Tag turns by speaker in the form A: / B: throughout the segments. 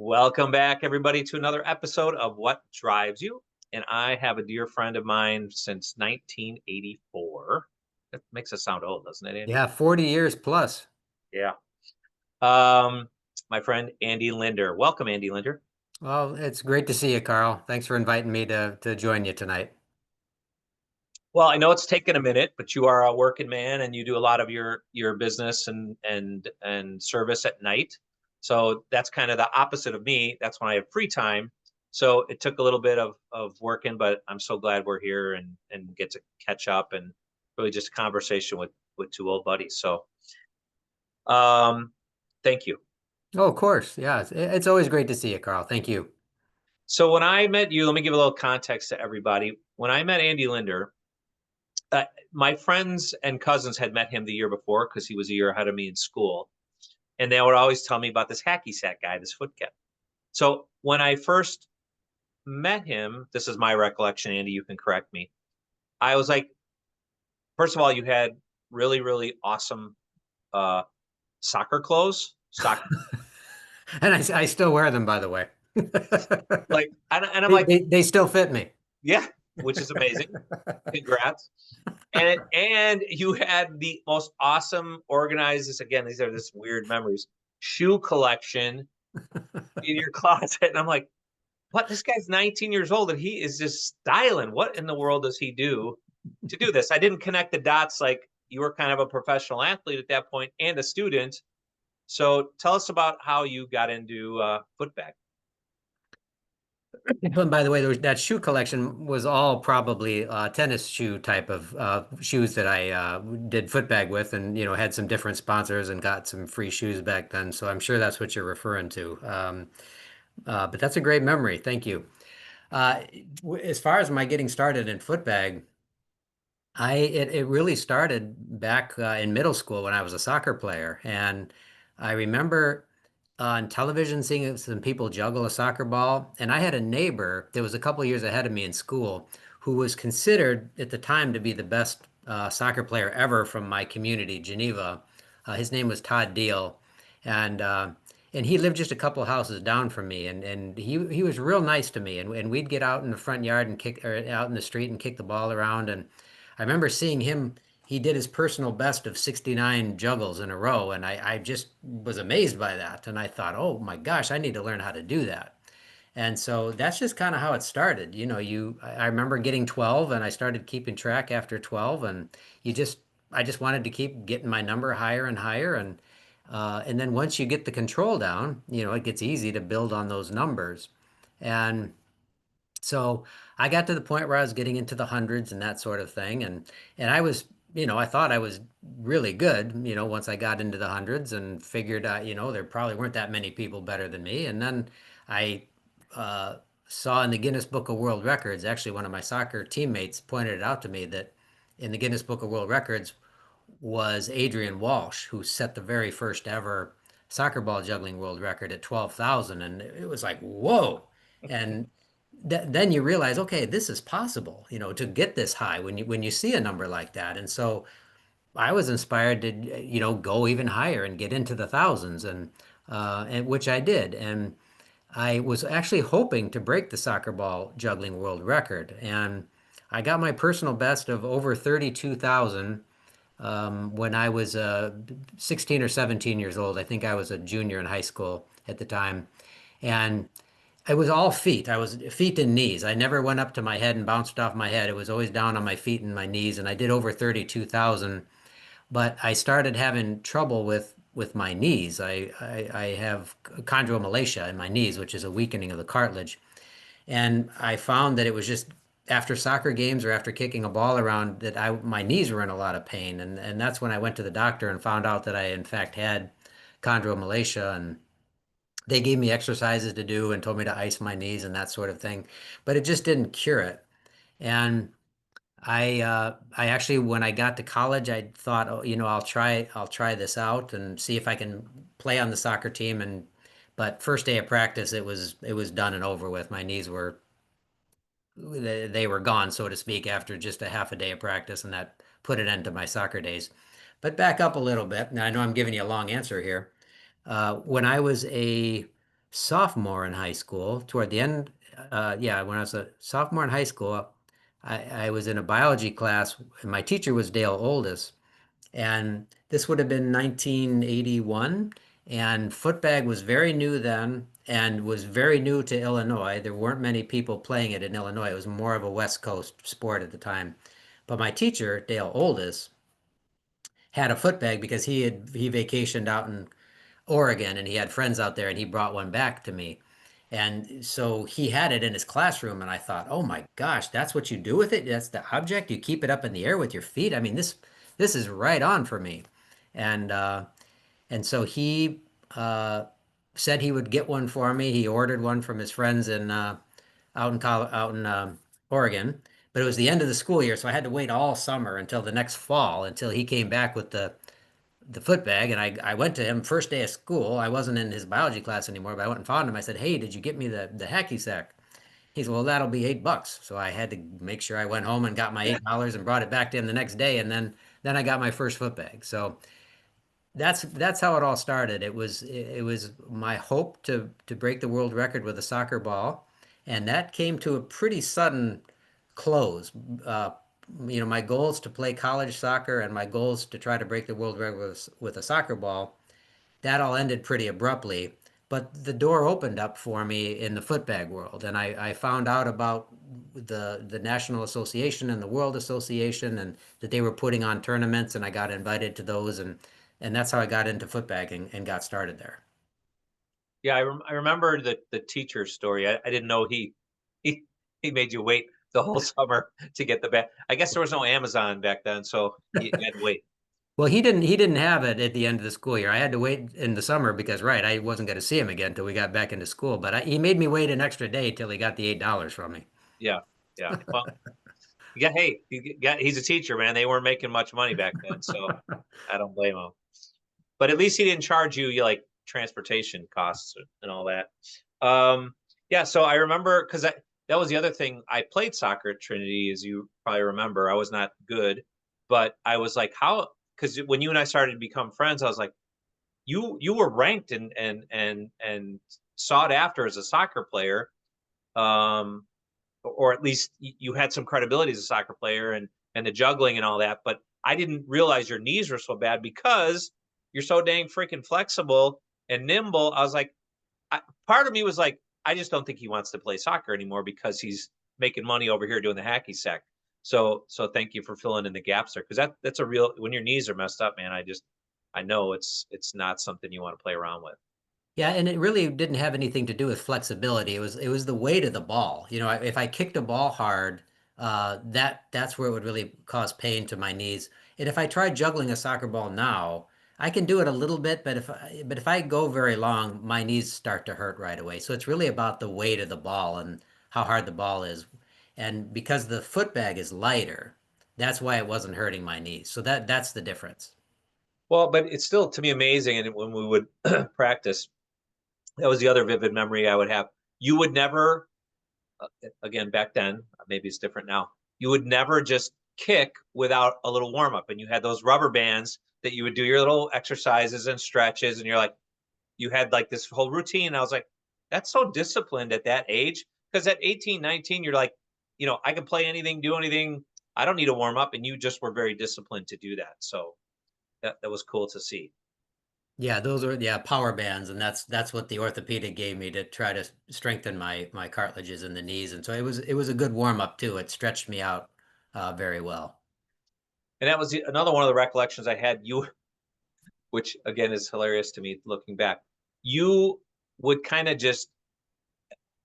A: Welcome back, everybody, to another episode of What Drives You. And I have a dear friend of mine since 1984. That makes us sound old, doesn't it, Andy?
B: Yeah, 40 years plus.
A: Yeah. Um, my friend Andy Linder. Welcome, Andy Linder.
B: Well, it's great to see you, Carl. Thanks for inviting me to join you tonight.
A: Well, I know it's taken a minute, but you are a working man and you do a lot of your business and service at night. So that's kind of the opposite of me. That's when I have free time. So it took a little bit of working, but I'm so glad we're here and get to catch up and really just a conversation with two old buddies. So um thank you.
B: Oh, of course. Yeah, it's always great to see you, Carl. Thank you.
A: So when I met you, let me give a little context to everybody. When I met Andy Linder, my friends and cousins had met him the year before because he was a year ahead of me in school. And they would always tell me about this Hacky Sack guy, this foot kid. So when I first met him, this is my recollection, Andy, you can correct me. I was like, first of all, you had really, really awesome uh, soccer clothes. Soccer,
B: And I still wear them, by the way.
A: like, and I'm
B: They,
A: like,
B: they, they still fit me.
A: yeah, which is amazing. Congrats. And you had the most awesome organized, this again, these are just weird memories, shoe collection in your closet. And I'm like, what? This guy's 19 years old and he is just styling. What in the world does he do to do this? I didn't connect the dots like you were kind of a professional athlete at that point and a student. So tell us about how you got into footbag.
B: And by the way, that shoe collection was all probably tennis shoe type of shoes that I did footbag with, and had some different sponsors and got some free shoes back then. So I'm sure that's what you're referring to. But that's a great memory. Thank you. Uh, as far as my getting started in footbag, it really started back in middle school when I was a soccer player, and I remember on television seeing some people juggle a soccer ball, and I had a neighbor that was a couple years ahead of me in school who was considered at the time to be the best soccer player ever from my community, Geneva. His name was Todd Deal, and uh, and he lived just a couple houses down from me, and he was real nice to me, and we'd get out in the front yard and kick or out in the street and kick the ball around, and I remember seeing him. He did his personal best of 69 juggles in a row, and I just was amazed by that. And I thought, oh my gosh, I need to learn how to do that. And so that's just kind of how it started. I remember getting 12 and I started keeping track after 12, and I just wanted to keep getting my number higher and higher. And then once you get the control down, it gets easy to build on those numbers. And so I got to the point where I was getting into the hundreds and that sort of thing. And I was, I thought I was really good, once I got into the hundreds and figured out, there probably weren't that many people better than me. And then I uh, saw in the Guinness Book of World Records, actually one of my soccer teammates pointed it out to me that in the Guinness Book of World Records was Adrian Walsh, who set the very first ever soccer ball juggling world record at 12,000. And it was like, whoa. And then you realize, okay, this is possible, to get this high when you see a number like that. And so I was inspired to, go even higher and get into the thousands, and which I did. And I was actually hoping to break the soccer ball juggling world record. And I got my personal best of over 32,000 when I was 16 or 17 years old. I think I was a junior in high school at the time. And it was all feet. I was feet and knees. I never went up to my head and bounced off my head. It was always down on my feet and my knees. And I did over 32,000. But I started having trouble with my knees. I have chondromalacia in my knees, which is a weakening of the cartilage. And I found that it was just after soccer games or after kicking a ball around that my knees were in a lot of pain. And that's when I went to the doctor and found out that I in fact had chondromalacia, and they gave me exercises to do and told me to ice my knees and that sort of thing. But it just didn't cure it. And I actually, when I got to college, I thought, oh, I'll try this out and see if I can play on the soccer team. But first day of practice, it was done and over with. My knees they were gone, so to speak, after just a half a day of practice, and that put an end to my soccer days. But back up a little bit. Now I know I'm giving you a long answer here. When I was a sophomore in high school, toward the end, yeah, when I was a sophomore in high school, I was in a biology class, and my teacher was Dale Oldest, and this would have been 1981, and footbag was very new then and was very new to Illinois. There weren't many people playing it in Illinois. It was more of a West Coast sport at the time. But my teacher, Dale Oldest, had a footbag because he vacationed out in Oregon and he had friends out there and he brought one back to me. And so he had it in his classroom and I thought, "Oh my gosh, that's what you do with it? That's the object? You keep it up in the air with your feet? I mean, this is right on for me." And uh and so he uh said he would get one for me. He ordered one from his friends in out in Oregon, but it was the end of the school year, so I had to wait all summer until the next fall until he came back with the foot bag. And I went to him first day of school. I wasn't in his biology class anymore, but I went and found him. I said, "Hey, did you get me the hacky sack?" He said, "Well, that'll be $8." So I had to make sure I went home and got my $8 and brought it back to him the next day. And then I got my first foot bag. So that's how it all started. It was my hope to break the world record with a soccer ball, and that came to a pretty sudden close. Uh, my goals to play college soccer and my goals to try to break the world record with a soccer ball, that all ended pretty abruptly. But the door opened up for me in the footbag world, and I found out about the National Association and the World Association, and that they were putting on tournaments, and I got invited to those, and that's how I got into footbagging and got started there.
A: Yeah, I remember the teacher story. I didn't know he he made you wait the whole summer to get the bag. I guess there was no Amazon back then, so you had to wait.
B: Well, he didn't have it at the end of the school year. I had to wait in the summer because, right, I wasn't going to see him again until we got back into school. But he made me wait an extra day till he got the $8 from me.
A: Yeah, yeah. Well, yeah. Hey, he's a teacher, man. They weren't making much money back then, so I don't blame him. But at least he didn't charge you like transportation costs and all that. Yeah, so I remember because that was the other thing. I played soccer at Trinity, as you probably remember. I was not good, but I was like, how? Because when you and I started to become friends, I was like, you were ranked and sought after as a soccer player, um, or at least you had some credibility as a soccer player and the juggling and all that. But I didn't realize your knees were so bad because you're so dang freaking flexible and nimble. I was like, part of me was like, I just don't think he wants to play soccer anymore because he's making money over here doing the hacky sack. So thank you for filling in the gaps there because that's a real when your knees are messed up, man. I know it's not something you want to play around with.
B: Yeah, and it really didn't have anything to do with flexibility. It was the weight of the ball. If I kicked a ball hard, that's where it would really cause pain to my knees. And if I try juggling a soccer ball now, I can do it a little bit, but if I go very long, my knees start to hurt right away. So it's really about the weight of the ball and how hard the ball is. And because the foot bag is lighter, that's why it wasn't hurting my knees. So that's the difference.
A: Well, but it's still to me amazing. And when we would practice, that was the other vivid memory I would have. You would never, again, back then, maybe it's different now, you would never just kick without a little warm up. And you had those rubber bands that you would do your little exercises and stretches. And you're like, you had like this whole routine. And I was like, that's so disciplined at that age. Because at 18, 19, you're like, I can play anything, do anything. I don't need to warm up. And you just were very disciplined to do that. So that was cool to see.
B: Yeah, those are power bands, and that's what the orthopedic gave me to try to strengthen my cartilages in the knees, and so it was a good warm up too. It stretched me out very well.
A: And that was another one of the recollections I had. You, which again is hilarious to me looking back. You would kind of just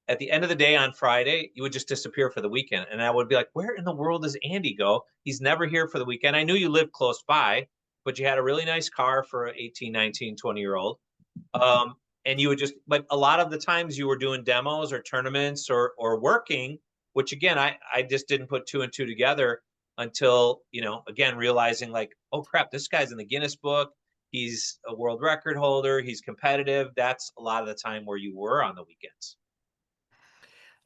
A: at the end of the day on Friday, you would just disappear for the weekend. And I would be like, where in the world does Andy go? He's never here for the weekend. I knew you lived close by, but you had a really nice car for an 18, 19, 20-year old. And you would just, but a lot of the times you were doing demos or tournaments or working, which again, I just didn't put two and two together until, again, realizing like, oh crap, this guy's in the Guinness book. He's a world record holder. He's competitive. That's a lot of the time where you were on the weekends.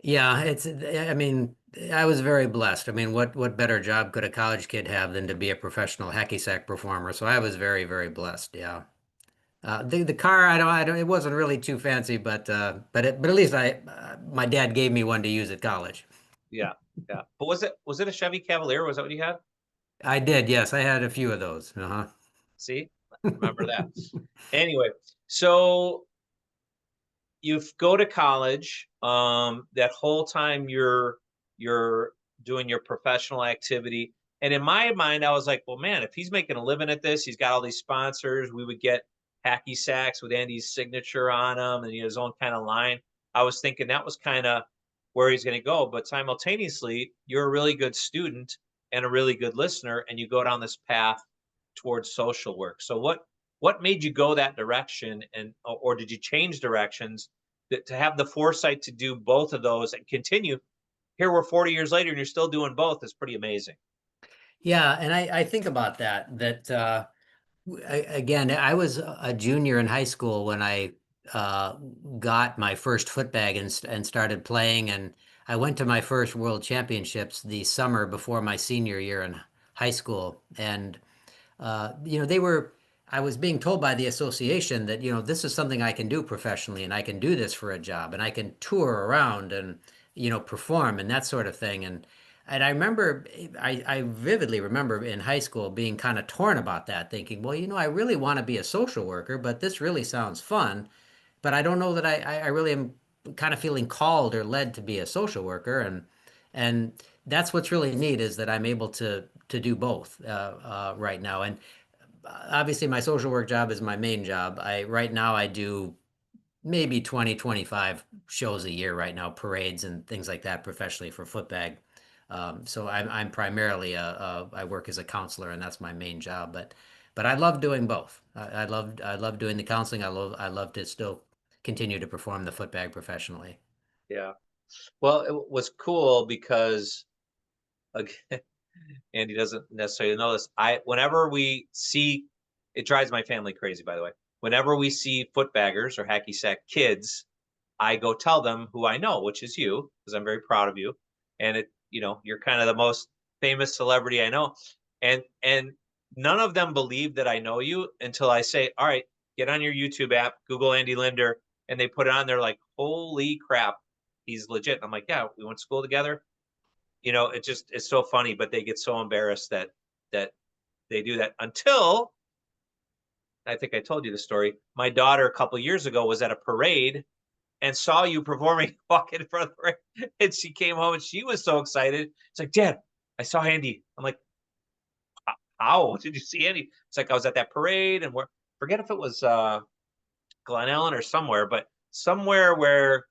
B: Yeah, I mean, I was very blessed. I mean, what better job could a college kid have than to be a professional hacky sack performer? So I was very, very blessed. Yeah. The car, it wasn't really too fancy, but at least my dad gave me one to use at college.
A: Yeah, yeah. But was it a Chevy Cavalier? Was that what you had?
B: I did, yes, I had a few of those. Uh-huh.
A: See, remember that. Anyway, so you go to college. That whole time you're doing your professional activity. And in my mind, I was like, well, man, if he's making a living at this, he's got all these sponsors. We would get Hacky Sacks with Andy's signature on them and he has his own kind of line. I was thinking that was kind of where he's going to go. But simultaneously, you're a really good student and a really good listener, and you go down this path towards social work. So what made you go that direction, and or did you change directions to have the foresight to do both of those and continue? Here we're 40 years later and you're still doing both. Is pretty amazing.
B: Yeah, and I think about again, I was a junior in high school when I uh, got my first footbag and started playing. And I went to my first world championships the summer before my senior year in high school. And I was being told by the association that, this is something I can do professionally and I can do this for a job and I can tour around and, perform and that sort of thing. And I remember, I vividly remember in high school being kind of torn about that, thinking, well, I really want to be a social worker, but this really sounds fun. But I don't know that I really am kind of feeling called or led to be a social worker. And that's what's really neat is that I'm able to do both right now. And obviously my social work job is my main job. Right now I do maybe 20, 25 shows a year right now, parades and things like that professionally for footbag. So I'm primarily I work as a counselor and that's my main job, but I love doing both. I love doing the counseling. I love to still continue to perform the footbag professionally.
A: Yeah. Well, it was cool because again, Andy doesn't necessarily know this. Whenever we see, it drives my family crazy, by the way. Whenever we see footbaggers or hacky sack kids, I go tell them who I know, which is you, because I'm very proud of you. And you're kind of the most famous celebrity I know. And none of them believe that I know you until I say, all right, get on your YouTube app, Google Andy Linder, and they put it on. They're like, holy crap, he's legit. I'm like, yeah, we went to school together. It's so funny, but they get so embarrassed that they do that until I think I told you the story. My daughter a couple years ago was at a parade and saw you performing, walking in front of the parade, and she came home and she was so excited. It's like, Dad, I saw Andy. I'm like, how did you see Andy? It's like I was at that parade and forget if it was Glen Ellen or somewhere, but somewhere where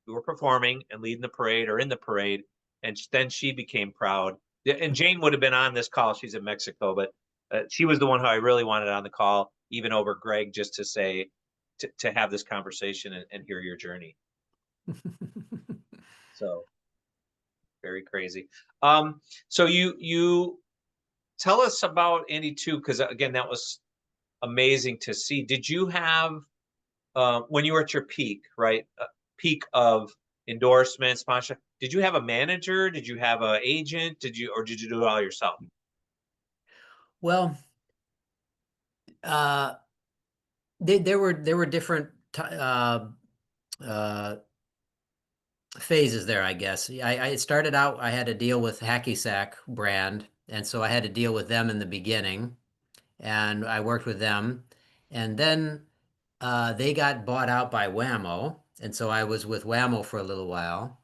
A: we were performing and leading the parade or in the parade, and then she became proud. And Jane would have been on this call. She's in Mexico, but she was the one who I really wanted on the call, even over Greg, just to say to have this conversation and hear your journey. So very crazy. So you tell us about Andy too, because again, that was amazing to see. Did you have when you were at your peak, right? Peak of endorsement, sponsorship. Did you have a manager? Did you have an agent? Did you do it all yourself?
B: Well, uh, there were different uh, phases there, I guess. I started out, I had to deal with Hacky Sack brand, and so I had to deal with them in the beginning, and I worked with them, and then they got bought out by Whammo, and so I was with Whammo for a little while,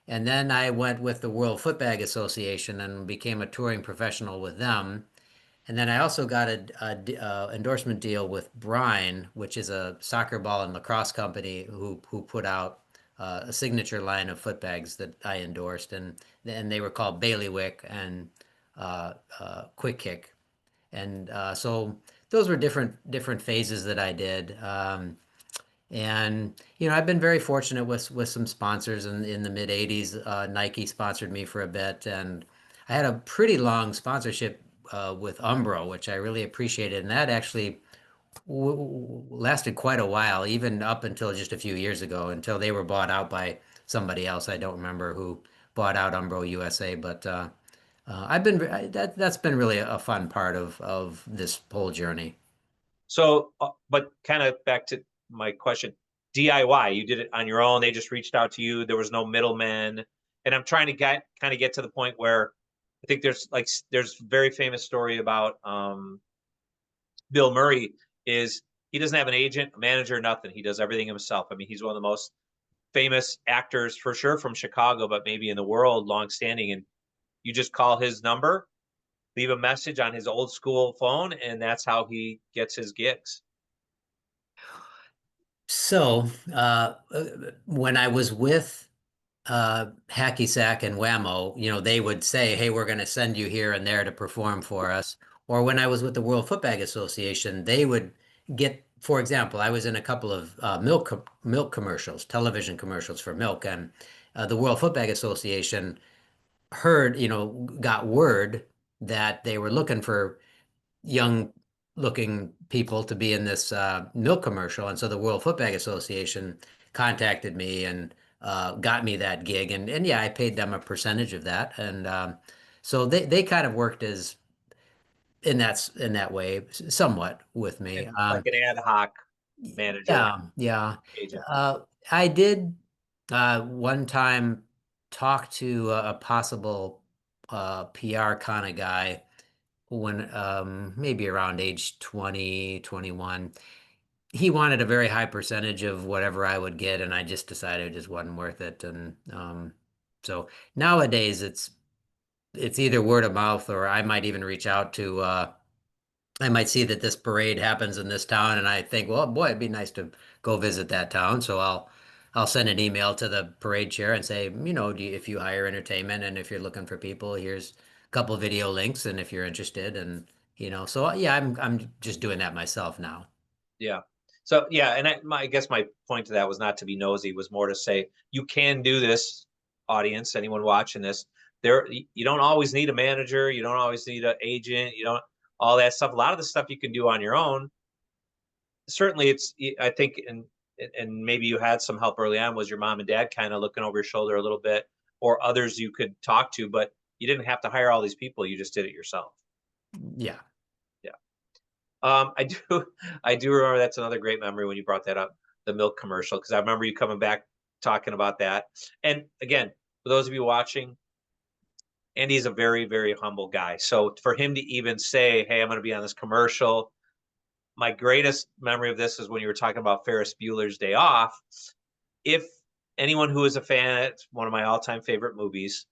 B: and then I went with the World Footbag Association and became a touring professional with them. And then I also got a endorsement deal with Brine, which is a soccer ball and lacrosse company who put out a signature line of footbags that I endorsed, and they were called Bailiwick and Quick Kick, and so those were different phases that I did. And I've been very fortunate with some sponsors in the mid '80s. Nike sponsored me for a bit, and I had a pretty long sponsorship with Umbro, which I really appreciated, and that actually lasted quite a while, even up until just a few years ago, until they were bought out by somebody else. I don't remember who bought out Umbro USA, but that's been really a fun part of this whole journey.
A: So, but kind of back to my question, DIY, you did it on your own. They just reached out to you. There was no middlemen. And I'm trying to get to the point where I think there's very famous story about Bill Murray is he doesn't have an agent, a manager, nothing. He does everything himself. I mean, he's one of the most famous actors for sure from Chicago, but maybe in the world, long standing. And you just call his number, leave a message on his old school phone, and that's how he gets his gigs.
B: So, when I was with Hacky Sack and Whammo, they would say, "Hey, we're going to send you here and there to perform for us." Or when I was with the World Footbag Association, they would get, for example, I was in a couple of milk commercials, television commercials for milk, and the World Footbag Association heard, got word that they were looking for young looking people to be in this milk commercial. And so the World Footbag Association contacted me and got me that gig. And yeah, I paid them a percentage of that. And so they kind of worked as in that way somewhat with me.
A: And like an ad hoc manager
B: Yeah, yeah.
A: agent.
B: Uh, I did one time talk to a possible PR kind of guy when maybe around age 20, 21. He wanted a very high percentage of whatever I would get, and I just decided it just wasn't worth it. And so nowadays it's either word of mouth, or I might even reach out to I might see that this parade happens in this town, and I think, well, boy, it'd be nice to go visit that town. So I'll send an email to the parade chair and say, if you hire entertainment and if you're looking for people, here's a couple video links, and if you're interested, and so yeah, I'm just doing that myself now.
A: Yeah. So yeah, and I guess my point to that was not to be nosy, was more to say you can do this, audience, anyone watching this. You don't always need a manager, you don't always need an agent, you don't all that stuff. A lot of the stuff you can do on your own. Certainly, I think, and maybe you had some help early on. Was your mom and dad kind of looking over your shoulder a little bit, or others you could talk to, but you didn't have to hire all these people. You just did it yourself.
B: Yeah.
A: Yeah. I do, I do remember that's another great memory when you brought that up, the milk commercial, because I remember you coming back talking about that. And again, for those of you watching, Andy's a very, very humble guy. So for him to even say, "Hey, I'm going to be on this commercial," my greatest memory of this is when you were talking about Ferris Bueller's Day Off. If anyone who is a fan, it's one of my all-time favorite movies.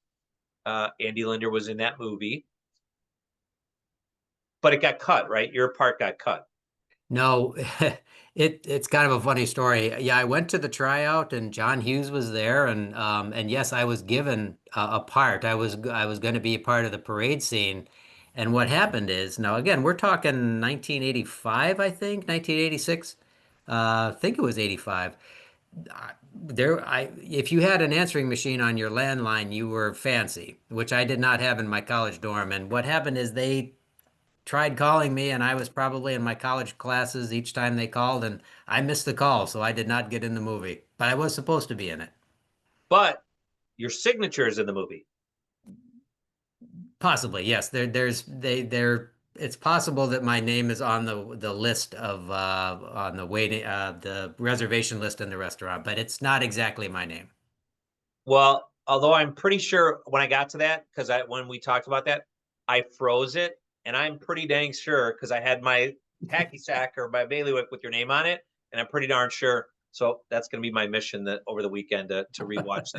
A: Andy Linder was in that movie, but it got cut, right? Your part got cut.
B: No, it's kind of a funny story. Yeah, I went to the tryout and John Hughes was there, and yes, I was given a part. I was going to be a part of the parade scene. And what happened is, now again, we're talking 1985, I think, 1986. I think it was 85. If you had an answering machine on your landline, you were fancy, which I did not have in my college dorm. And what happened is they tried calling me, and I was probably in my college classes each time they called, and I missed the call, so I did not get in the movie. But I was supposed to be in it.
A: But your signature is in the movie.
B: Possibly, yes. It's possible that my name is on the list of on the waiting the reservation list in the restaurant, but it's not exactly my name.
A: Well, although I'm pretty sure when I got to that, because when we talked about that, I froze it, and I'm pretty dang sure because I had my hacky sack or my bailiwick with your name on it, and I'm pretty darn sure. So that's going to be my mission that over the weekend to rewatch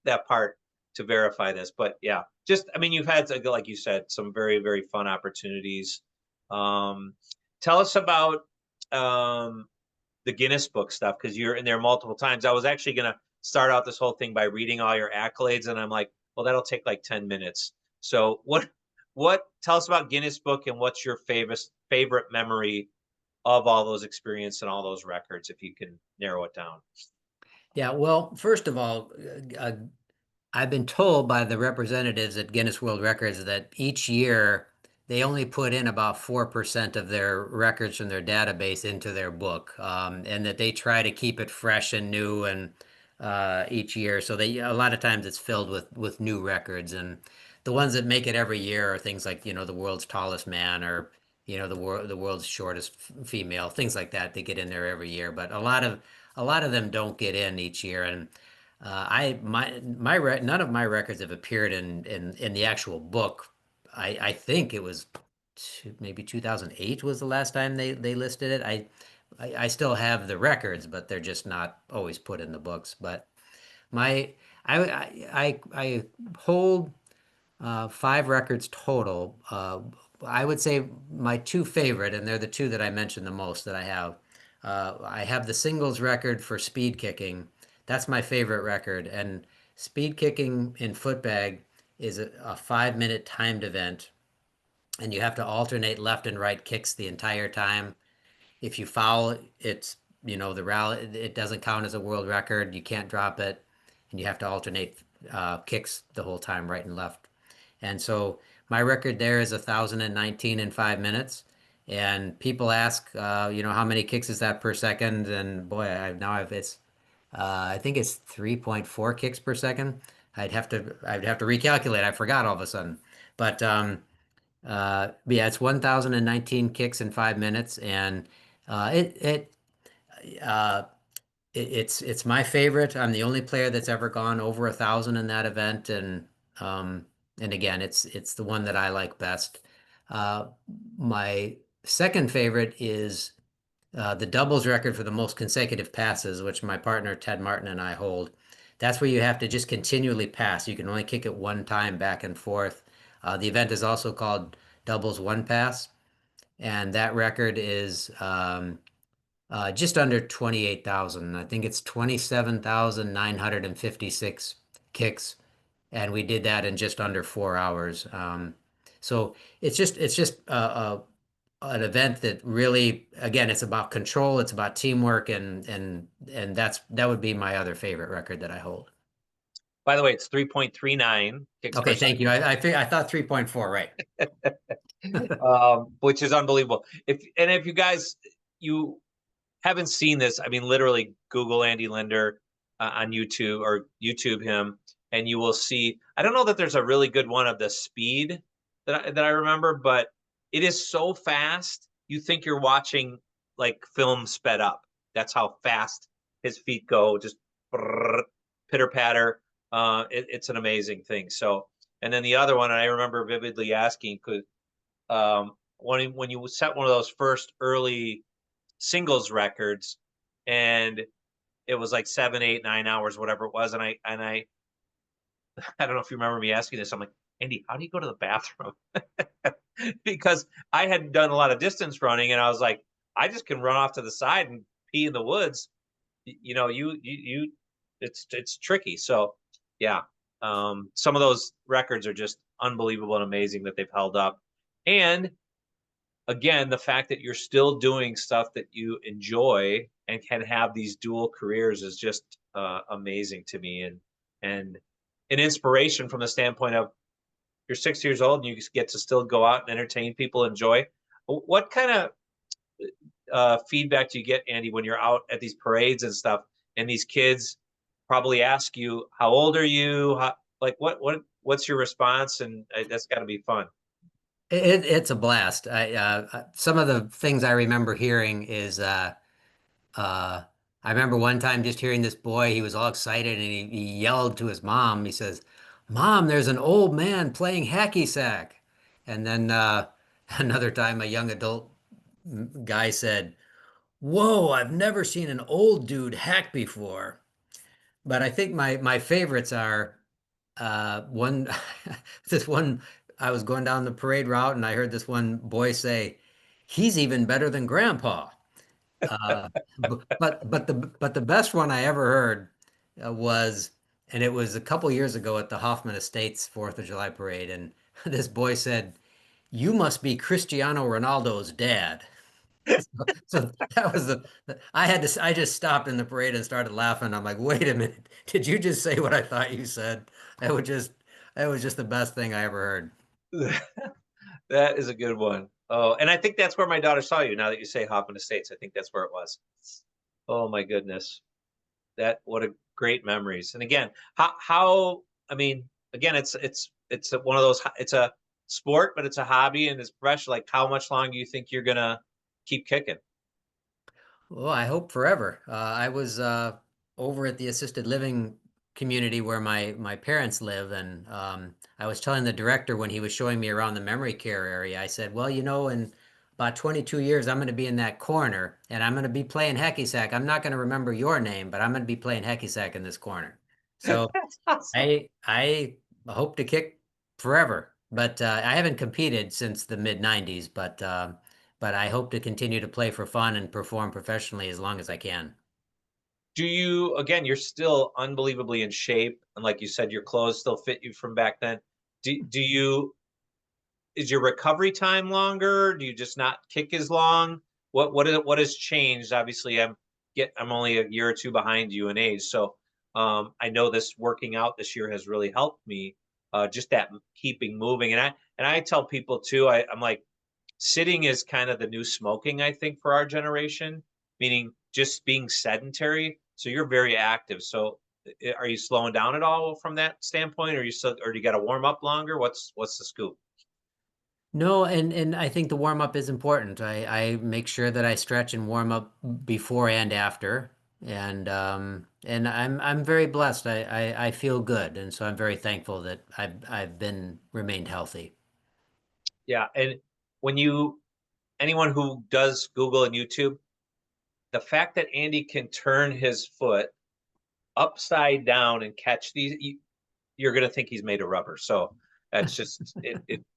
A: that part to verify this. But yeah, just I mean, you've had like you said some very very fun opportunities. Um, Tell us about um, the Guinness Book stuff because you're in there multiple times. I was actually gonna start out this whole thing by reading all your accolades, and I'm like, well, that'll take like 10 minutes. So what tell us about Guinness Book and what's your favorite memory of all those experiences and all those records, if you can narrow it down.
B: Yeah, well, first of all, I've been told by the representatives at Guinness World Records that each year they only put in about 4% of their records from their database into their book, and that they try to keep it fresh and new and each year. So a lot of times it's filled with new records, and the ones that make it every year are things like, the world's tallest man or the world's shortest female, things like that. They get in there every year, but a lot of them don't get in each year. And none of my records have appeared in the actual book. I think it was maybe 2008 was the last time they listed it. I still have the records, but they're just not always put in the books. But my I hold five records total. I would say my two favorite, and they're the two that I mentioned the most that I have. I have the singles record for speed kicking. That's my favorite record. And speed kicking in footbag is a 5 minute timed event, and you have to alternate left and right kicks the entire time. If you foul, it's the rally. It doesn't count as a world record. You can't drop it, and you have to alternate kicks the whole time, right and left. And so my record there is 1,019 in 5 minutes. And people ask, how many kicks is that per second? And boy, I think it's 3.4 kicks per second. I'd have to recalculate. I forgot all of a sudden. But yeah, it's 1,019 kicks in 5 minutes, and uh, it it uh, it's my favorite. I'm the only player that's ever gone over 1,000 in that event, and again, it's the one that I like best. Uh, my second favorite is the doubles record for the most consecutive passes, which my partner Ted Martin and I hold. That's where you have to just continually pass. You can only kick it one time back and forth. The event is also called doubles one pass, and that record is just under 28,000. I think it's 27,956 kicks, and we did that in just under 4 hours. So it's just an event that really, again, it's about control, it's about teamwork, and that would be my other favorite record that I hold.
A: By the way, it's 3.39 kicks per
B: Okay, thank you.
A: second,
B: I thought 3.4, right?
A: which is unbelievable. If you guys you haven't seen this, I mean, literally Google Andy Linder on YouTube or YouTube him, and you will see. I don't know that there's a really good one of the speed that I remember, but it is so fast. You think you're watching like film sped up. That's how fast his feet go, just pitter patter. It's an amazing thing. So, and then the other one, and I remember vividly asking, could when you set one of those first early singles records, and it was like 7, 8, 9 hours, whatever it was. And I I don't know if you remember me asking this. I'm like, Andy, how do you go to the bathroom? Because I had done a lot of distance running, and I was like, I just can run off to the side and pee in the woods. It's tricky. So yeah, some of those records are just unbelievable and amazing that they've held up. And again, the fact that you're still doing stuff that you enjoy and can have these dual careers is just amazing to me, and an inspiration from the standpoint of you're 6 years old and you get to still go out and entertain people, enjoy. What kind of feedback do you get, Andy, when you're out at these parades and stuff, and these kids probably ask you, "How old are you?" Like what's your response? And that's got to be fun.
B: It's a blast. Some of the things I remember hearing is Uh, I remember one time just hearing this boy, he was all excited and he yelled to his mom. He says, "Mom, there's an old man playing hacky sack." And then another time, a young adult guy said, "Whoa, I've never seen an old dude hack before." But I think my favorites are one, this one, I was going down the parade route and I heard this one boy say, "He's even better than Grandpa." Uh, but the best one I ever heard was, and it was a couple years ago at the Hoffman Estates Fourth of July parade, and this boy said, "You must be Cristiano Ronaldo's dad." So that was I just stopped in the parade and started laughing. I'm like, wait a minute, did you just say what I thought you said? That was just that was just the best thing I ever heard.
A: That is a good one. Oh, and I think that's where my daughter saw you. Now that you say Hoppin Estates, I think that's where it was. Oh my goodness, that what a great memories. And again, how I mean, again, it's one of those. It's a sport, but it's a hobby and it's fresh. Like, how much longer do you think you're gonna keep kicking?
B: Well, I hope forever. I was over at the assisted living community where my parents live, and I was telling the director when he was showing me around the memory care area, I said, "Well, in about 22 years, I'm going to be in that corner, and I'm going to be playing hacky sack. I'm not going to remember your name, but I'm going to be playing hacky sack in this corner." So
A: That's awesome.
B: I hope to kick forever, but I haven't competed since the mid '90s. But I hope to continue to play for fun and perform professionally as long as I can.
A: Do you, again, you're still unbelievably in shape, and like you said, your clothes still fit you from back then. Do you is your recovery time longer? Do you just not kick as long? What has changed? Obviously, I'm only a year or two behind you in age, so I know this working out this year has really helped me. Just that keeping moving, and I tell people too. I'm like, sitting is kind of the new smoking, I think, for our generation, meaning just being sedentary. So you're very active. So are you slowing down at all from that standpoint, or you still, or do you got to warm up longer? What's the scoop?
B: No, and I think the warm up is important. I make sure that I stretch and warm up before and after. And I'm very blessed. I feel good, and so I'm very thankful that I've been remained healthy.
A: Yeah, and when you anyone who does Google and YouTube, the fact that Andy can turn his foot upside down and catch these, you're going to think he's made of rubber. So that's just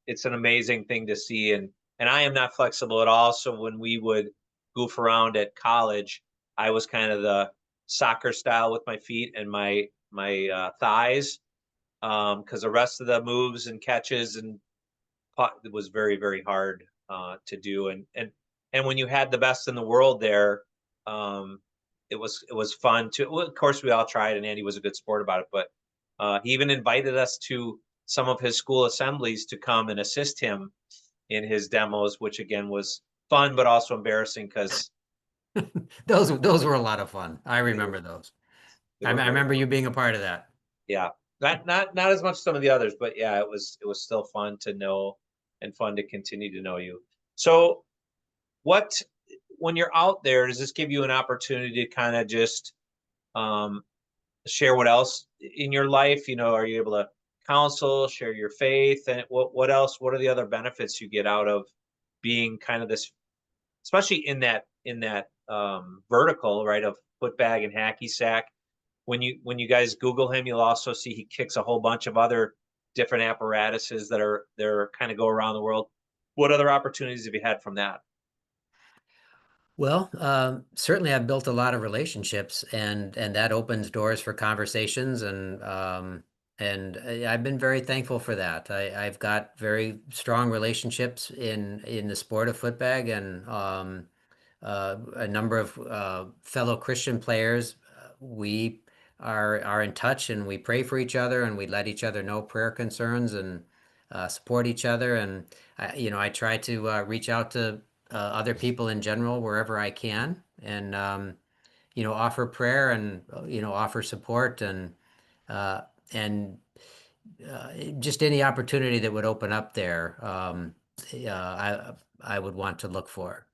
A: it's an amazing thing to see. And I am not flexible at all. So when we would goof around at college, I was kind of the soccer style with my feet and my thighs, because the rest of the moves and catches and it was very hard to do. And when you had the best in the world there, um, it was fun to. Well, of course, we all tried, and Andy was a good sport about it. But he even invited us to some of his school assemblies to come and assist him in his demos, which again was fun but also embarrassing because
B: Those were a lot of fun. I
A: they were
B: remember those.
A: they
B: I
A: were very
B: remember
A: fun.
B: you being a part of that.
A: Yeah, not as much as some of the others, but yeah, it was still fun to know and fun to continue to know you. So what when you're out there, does this give you an opportunity to kind of just um, share what else in your life? Are you able to counsel, share your faith, and what else? What are the other benefits you get out of being kind of this, especially in that vertical, right, of footbag and hacky sack? When you guys Google him, you'll also see he kicks a whole bunch of other different apparatuses that are they're kind of go around the world. What other opportunities have you had from that?
B: Well, certainly I've built a lot of relationships, and that opens doors for conversations, and I've been very thankful for that. I've got very strong relationships in the sport of footbag, and a number of fellow Christian players. We are in touch, and we pray for each other, and we let each other know prayer concerns, and support each other. And I try to reach out to other people in general wherever I can, and offer prayer and offer support uh, and just any opportunity that would open up there. I would want to look for.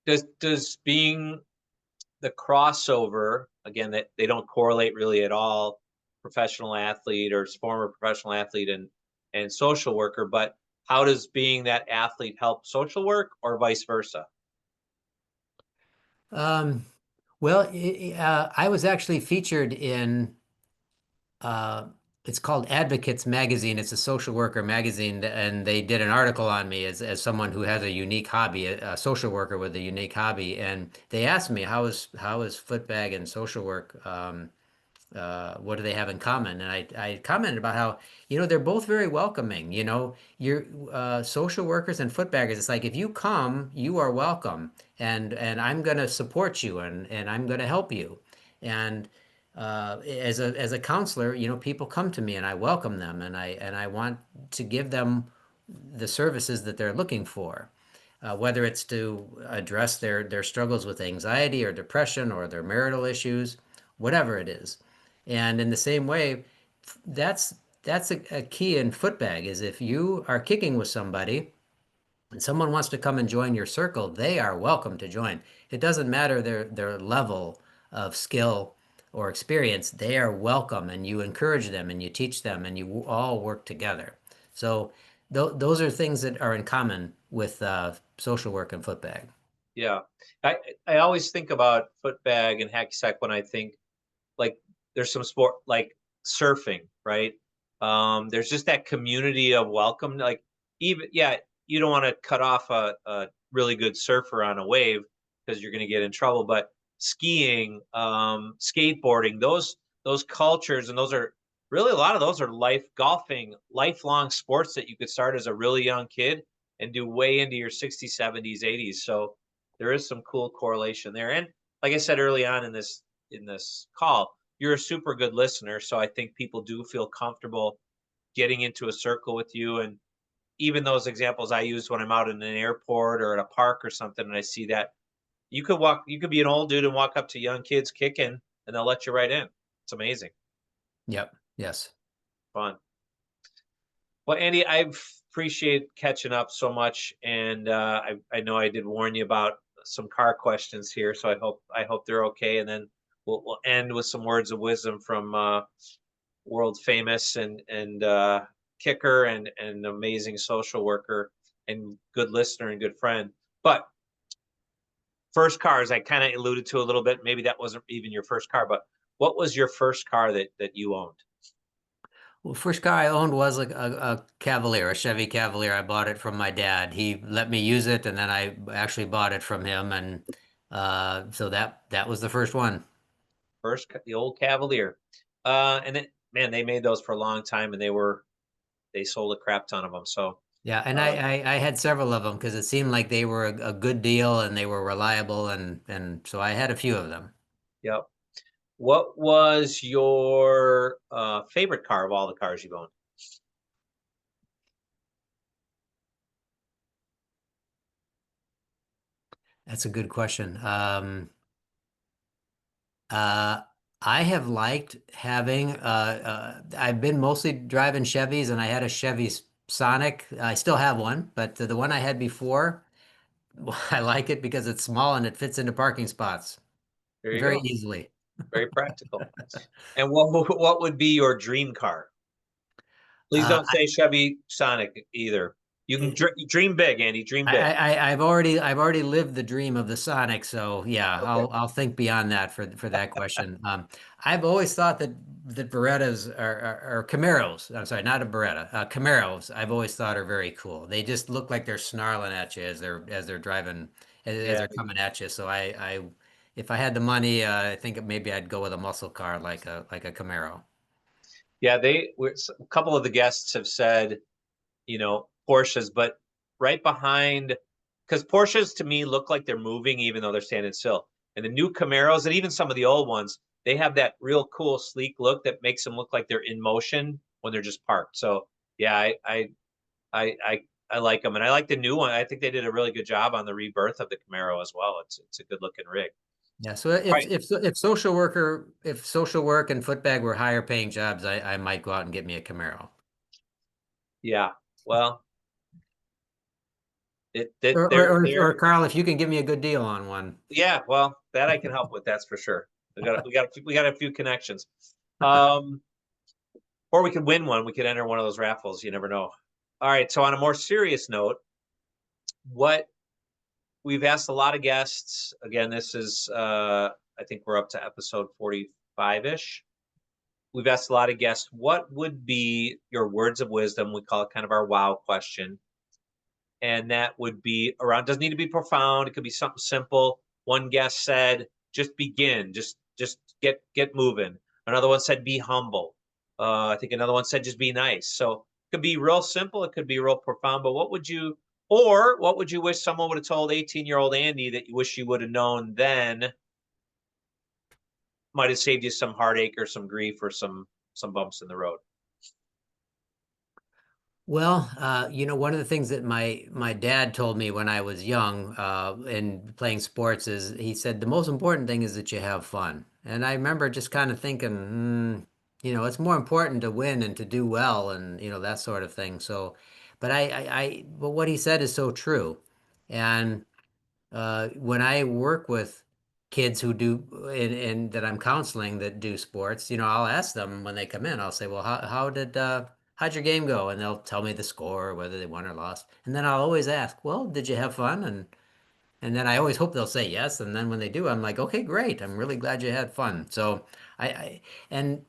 A: Does being the crossover, again, that they don't correlate really at all, professional athlete or former professional athlete and social worker, but how does being that athlete help social work or vice versa?
B: Um, well, I was actually featured in uh, it's called Advocates Magazine. It's a social worker magazine, and they did an article on me as someone who has a unique hobby, a social worker with a unique hobby. And they asked me how is footbag and social work, what do they have in common? And I commented about how, they're both very welcoming. You're social workers and footbaggers. It's like if you come, you are welcome, and I'm going to support you, and I'm going to help you. And as a counselor, people come to me, and I welcome them, and I want to give them the services that they're looking for. Whether it's to address their struggles with anxiety or depression or their marital issues, whatever it is. And in the same way, that's that's a key in footbag is if you are kicking with somebody and someone wants to come and join your circle, they are welcome to join. It doesn't matter their level of skill or experience, they are welcome and you encourage them and you teach them and you all work together. So those are things that are in common with social work and footbag.
A: Yeah. I always think about footbag and hacky sack when I think like there's some sport like surfing, right? There's just that community of welcome. Like even yeah, you don't want to cut off a really good surfer on a wave because you're going to get in trouble. But skiing, skateboarding, those cultures, and those are really a lot of those are life golfing, lifelong sports that you could start as a really young kid and do way into your 60s, 70s, 80s. So there is some cool correlation there. And like I said early on in this call, you're a super good listener. So I think people do feel comfortable getting into a circle with you. And even those examples I use when I'm out in an airport or at a park or something, and I see that you could be an old dude and walk up to young kids kicking, and they'll let you right in. It's amazing,
B: Yep. Yes.
A: fun. Well, Andy, I've appreciate catching up so much, and I know I did warn you about some car questions here, so I hope they're okay, and then we'll end with some words of wisdom from world famous and kicker and amazing social worker and good listener and good friend. But first cars, I kind of alluded to a little bit. Maybe that wasn't even your first car, but what was your first car that you owned?
B: Well, first car I owned was a Cavalier, a Chevy Cavalier. I bought it from my dad. He let me use it, and then I actually bought it from him, and so that was the first one.
A: The old Cavalier. And then, man, they made those for a long time, and they sold a crap ton of them. So,
B: Yeah, and
A: uh,
B: I had several of them because it seemed like they were a good deal and they were reliable, and so I had a few of them.
A: yep. What was your favorite car of all the cars you've owned?
B: That's a good question. Uh, I have liked having I've been mostly driving Chevys and I had a Chevy Sonic. I still have one, but the one I had before, I like it because it's small and it fits into parking spots
A: There you
B: very
A: go.
B: easily.
A: Very practical. And what would be your dream car? Please
B: Uh,
A: don't say Chevy Sonic either. You can dream big, Andy. Dream big.
B: I've already lived the dream of the Sonic, so yeah,
A: Okay.
B: I'll think beyond that for that question. I've always thought that Berettas are Camaros. I'm sorry, not a Beretta. Camaros. I've always thought are very cool. They just look like they're snarling at you as they're driving as
A: Yeah.
B: they're coming at you. So I if I had the money, I think maybe I'd go with a muscle car like a Camaro.
A: Yeah. A couple of the guests have said, Porsches, but right behind, because Porsches to me look like they're moving even though they're standing still. And the new Camaros and even some of the old ones, they have that real cool, sleek look that makes them look like they're in motion when they're just parked. So yeah, I, I, I like them, and I like the new one. I think they did a really good job on the rebirth of the Camaro as well. It's a good looking rig.
B: Yeah, so
A: All right.
B: if social work and footbag were higher paying jobs, I might go out and get me a Camaro.
A: Yeah. Well, they're
B: Or Carl, if you can give me a good deal on one.
A: yeah. Well, that I can help with. That's for sure. We got a few connections. Um, or we could win one. We could enter one of those raffles. You never know. All right. So on a more serious note, what we've asked a lot of guests. Again, this is I think we're up to episode 45-ish. We've asked a lot of guests, what would be your words of wisdom? We call it kind of our wow question. And that would be around, doesn't need to be profound. It could be something simple. One guest said, just begin, just get moving. Another one said, be humble. I think another one said, just be nice. So it could be real simple. It could be real profound. But what would you wish someone would have told 18-year-old Andy that you wish you would have known then might have saved you some heartache or some grief or some bumps in the road?
B: Well, one of the things that my dad told me when I was young, and playing sports is he said the most important thing is that you have fun. And I remember just kind of thinking, It's more important to win and to do well and that sort of thing. So, but but what he said is so true. And when I work with kids who do and that I'm counseling that do sports, I'll ask them when they come in, I'll say, well, how'd your game go? And they'll tell me the score, whether they won or lost. And then I'll always ask, well, did you have fun? And then I always hope they'll say yes. And then when they do, I'm like, okay, great. I'm really glad you had fun. So I and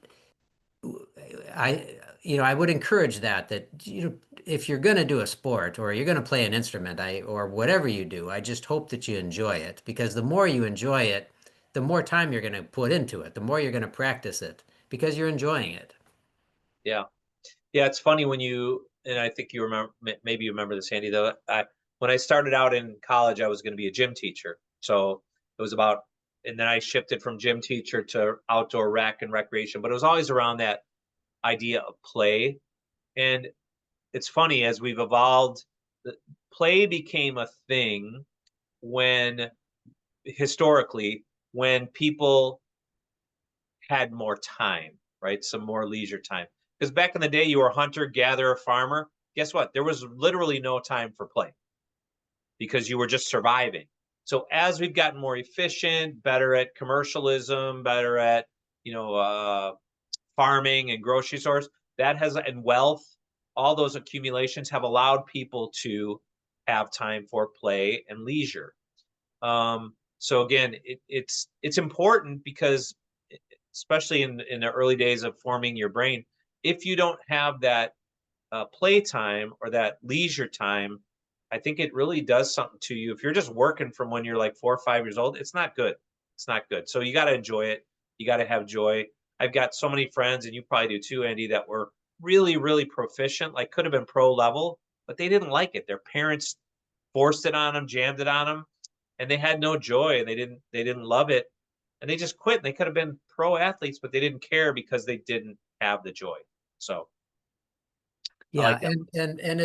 B: I would encourage that if you're going to do a sport or you're going to play an instrument, or whatever you do, I just hope that you enjoy it, because the more you enjoy it, the more time you're going to put into it, the more you're going to practice it because you're enjoying it.
A: Yeah. Yeah, it's funny when and I think you remember, maybe you remember this, Andy, though. When I started out in college, I was going to be a gym teacher. So it was about, and then I shifted from gym teacher to outdoor rec and recreation, but it was always around that idea of play. And it's funny, as we've evolved, play became a thing when, historically, when people had more time, right? Some more leisure time. Because back in the day, you were a hunter, gatherer, farmer. Guess what? There was literally no time for play because you were just surviving. So as we've gotten more efficient, better at commercialism, better at farming and grocery stores, and wealth, all those accumulations have allowed people to have time for play and leisure. So again, it's important because, especially in the early days of forming your brain, if you don't have that playtime or that leisure time, I think it really does something to you. If you're just working from when you're like 4 or 5 years old, it's not good. It's not good. So you got to enjoy it. You got to have joy. I've got so many friends, and you probably do too, Andy, that were really, really proficient, like could have been pro level, but they didn't like it. Their parents forced it on them, jammed it on them, and they had no joy, and they didn't love it, and they just quit. And they could have been pro athletes, but they didn't care because they didn't have the joy. So I
B: Yeah,
A: like that.
B: and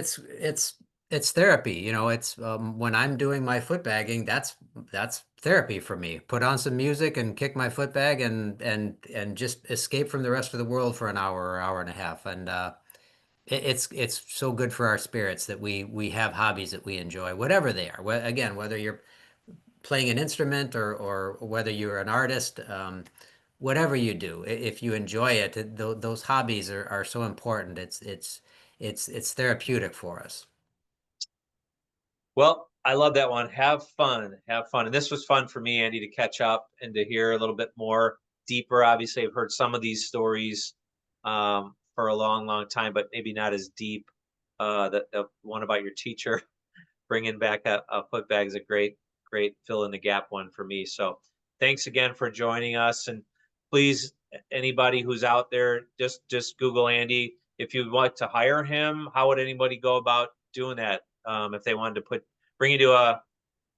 B: it's therapy. It's when I'm doing my foot bagging, that's therapy for me. Put on some music and kick my foot bag and just escape from the rest of the world for an hour or hour and a half. And it's so good for our spirits that we have hobbies that we enjoy, whatever they are. Again, whether you're playing an instrument or whether you're an artist, whatever you do, if you enjoy it, those hobbies are so important. It's therapeutic for us.
A: Well, I love that one. Have fun. Have fun. And this was fun for me, Andy, to catch up and to hear a little bit more deeper. Obviously, I've heard some of these stories for a long, long time, but maybe not as deep. The one about your teacher bringing back a foot bag is a great fill in the gap one for me. So thanks again for joining us. And please, anybody who's out there, just Google Andy. If you'd like to hire him, how would anybody go about doing that? If they wanted to bring you to a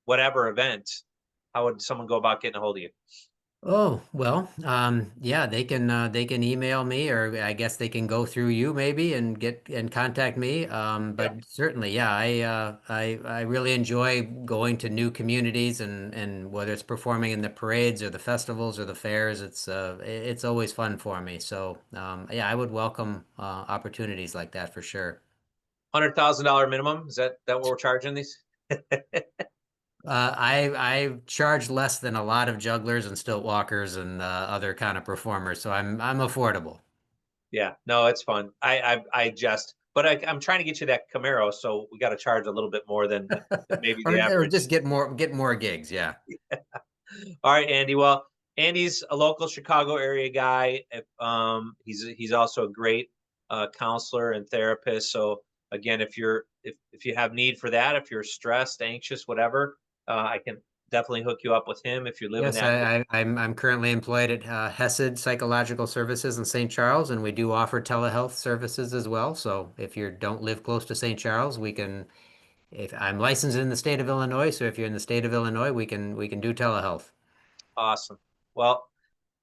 A: whatever event, how would someone go about getting a hold of you?
B: Oh, well, yeah, they can email me, or I guess they can go through you maybe and get and contact me.
A: Yeah,
B: But certainly, yeah, I really enjoy going to new communities, and whether it's performing in the parades or the festivals or the fairs, it's always fun for me. So, yeah, I would welcome opportunities like that for sure.
A: $100,000 minimum. Is that what we're charging these?
B: I charge less than a lot of jugglers and stilt walkers and other kind of performers, so I'm affordable.
A: Yeah, no, it's fun. But I'm trying to get you that Camaro, so we got to charge a little bit more than maybe the
B: Or just
A: average.
B: get more gigs, yeah.
A: All right, Andy. Well, Andy's a local Chicago area guy. He's also a great counselor and therapist. So again, if you have need for that, if you're stressed, anxious, whatever, I can definitely hook you up with him if you live in
B: Yes,
A: that.
B: I'm currently employed at Hesed Psychological Services in St. Charles, and we do offer telehealth services as well. So if you don't live close to St. Charles, we can. If I'm licensed in the state of Illinois, so if you're in the state of Illinois, we can do telehealth.
A: Awesome. Well,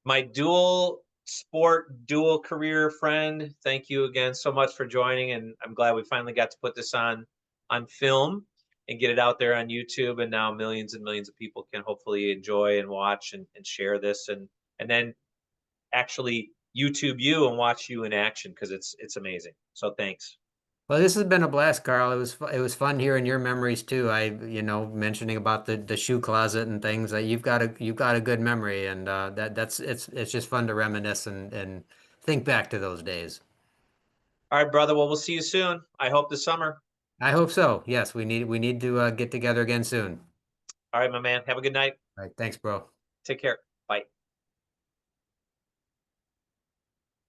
A: my dual sport, dual career friend, thank you again so much for joining. And I'm glad we finally got to put this on film and get it out there on YouTube. And now millions and millions of people can hopefully enjoy and watch and share this and then actually YouTube you and watch you in action because it's amazing. So thanks.
B: Well, this has been a blast, Carl. It was fun hearing your memories too. Mentioning about the shoe closet and things. You've got a good memory, and that's it's just fun to reminisce and think back to those days.
A: All right, brother. Well, we'll see you soon. I hope this summer.
B: I hope so. Yes, we need to get together again soon.
A: All right, my man. Have a good night.
B: All right, thanks, bro.
A: Take care. Bye.